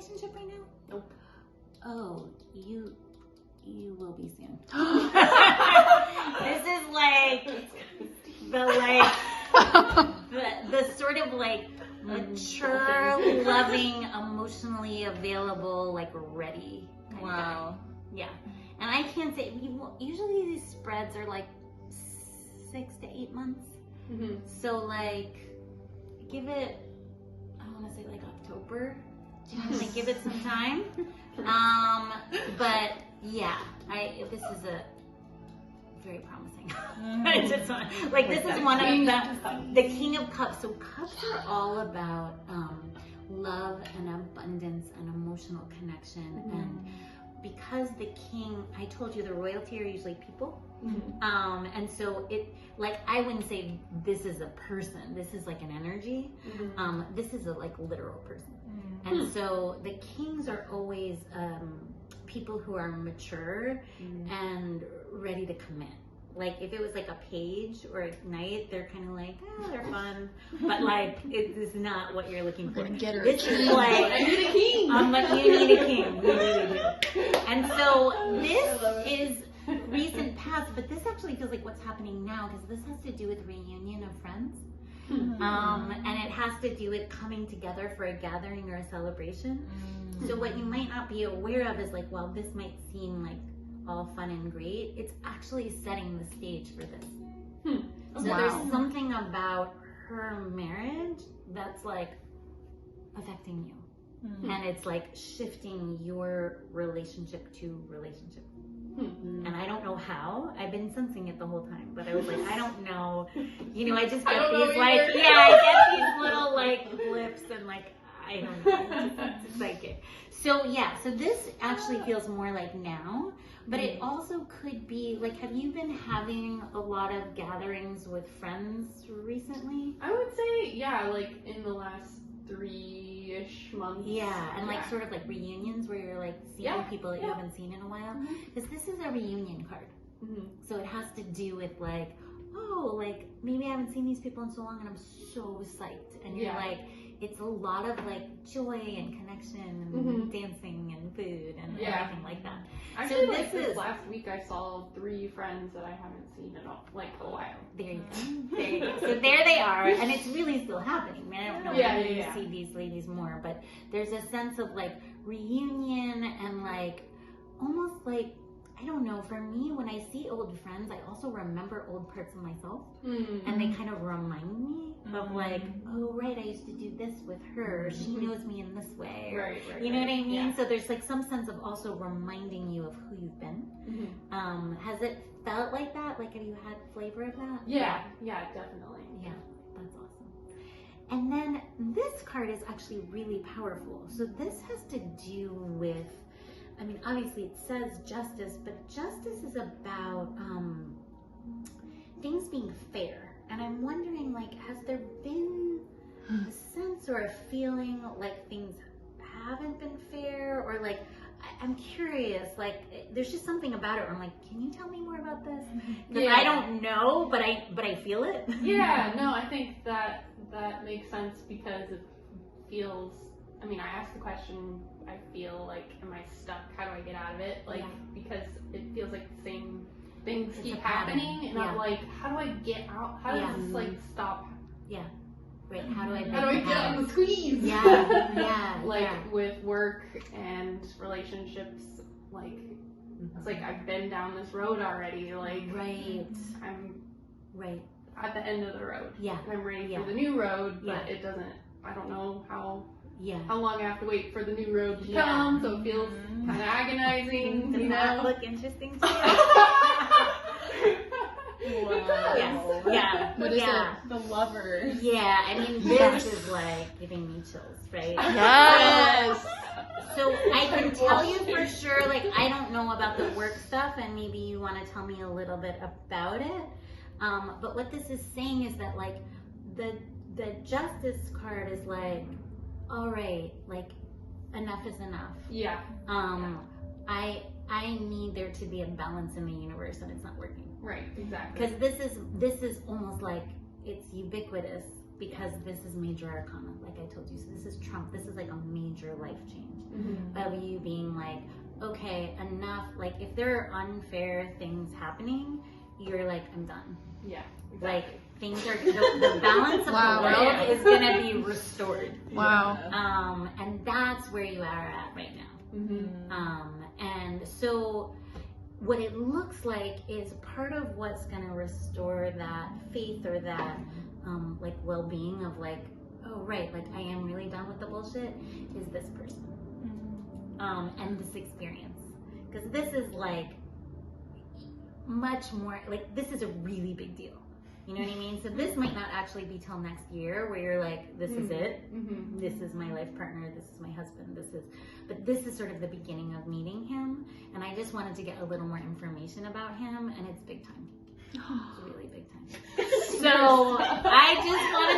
relationship right now? Nope. Oh, you will be soon. This is like the sort of like mature, loving, emotionally available, like ready. Wow. Yeah. And I can't say, usually these spreads are like 6 to 8 months. Mm-hmm. So like, give it, I want to say like October. Like give it some time. But yeah, this is a very promising. I just want, like this is one of the King of Cups. So cups are all about love and abundance and emotional connection. And because the king, I told you the royalty are usually people. And so it, like, I wouldn't say this is a person, this is like an energy. This is a like literal person. And so the kings are always people who are mature and ready to commit. Like if it was like a page or a knight, they're kind of like, oh, they're fun, but like it is not what you're looking for. This is like, I need a king. You need a king. You really do. And so this is recent past, but this actually feels like what's happening now because this has to do with reunion of friends. And it has to do with coming together for a gathering or a celebration. So what you might not be aware of is like, well, this might seem like all fun and great. It's actually setting the stage for this. So there's something about her marriage that's like affecting you. And it's like shifting your relationship to relationship. And I don't know how. I've been sensing it the whole time, but I was like, I don't know. You know, I just get these like, I get these little like blips and like, I don't know. It's psychic. So yeah, so this actually feels more like now, but it also could be like, have you been having a lot of gatherings with friends recently? I would say, yeah, like in the last 3-ish months. Yeah, and like sort of like reunions where you're like seeing people that you haven't seen in a while. Because this is a reunion card. So it has to do with like, oh, like maybe I haven't seen these people in so long and I'm so psyched. And you're like, it's a lot of like joy and connection and dancing and food and everything like that. Actually, so like this last week I saw 3 friends that I haven't seen in like a while. There you go. There you go. So there they are, and it's really still happening. I don't know when you see these ladies more, but there's a sense of like reunion and like almost like, I don't know, for me, when I see old friends, I also remember old parts of myself. And they kind of remind me of like, oh, right, I used to do this with her. She knows me in this way. Or, you know what I mean? Yeah. So there's like some sense of also reminding you of who you've been. Has it felt like that? Like, have you had flavor of that? Yeah, definitely. Yeah, that's awesome. And then this card is actually really powerful. So this has to do with, I mean, obviously it says justice, but justice is about things being fair. And I'm wondering, like, has there been a sense or a feeling like things haven't been fair? Or like, I'm curious, like, there's just something about it where I'm like, can you tell me more about this? Because I don't know, but I feel it. Yeah, no, I think that makes sense because it feels, I mean, I asked the question, I feel like, am I stuck? How do I get out of it? Like, because it feels like the same things keep happening, and I'm like, how do I get out? How does this like stop? Right. How do I get out of the squeeze? Like with work and relationships, like it's like I've been down this road already. Like I'm at the end of the road. And I'm ready for the new road, but it doesn't. I don't know how long I have to wait for the new road to come, so it feels kind of agonizing. Does that look interesting to you? Wow. What is it? The lover. Yeah, I mean, this is like giving me chills, right? Yes. So I can tell you for sure, like, I don't know about the work stuff, and maybe you want to tell me a little bit about it. But what this is saying is that, like, the justice card is like, all right, like, enough is enough. I need there to be a balance in the universe, and it's not working. Right, exactly. Because this is almost like it's ubiquitous because this is major arcana, like I told you. So this is Trump. This is like a major life change of you being like, okay, enough. Like if there are unfair things happening, you're like, I'm done. Yeah. Exactly. Like things are, the balance of the world is gonna be restored. Wow. And that's where you are at right now. And so what it looks like is part of what's gonna restore that faith or that like well-being of like, oh right, like I am really done with the bullshit, is this person. And this experience. Because this is like much more, like this is a really big deal. You know what I mean? So this might not actually be till next year where you're like, this is it. This is my life partner. This is my husband. But this is sort of the beginning of meeting him. And I just wanted to get a little more information about him, and it's big time. It's really big time. So I just wanted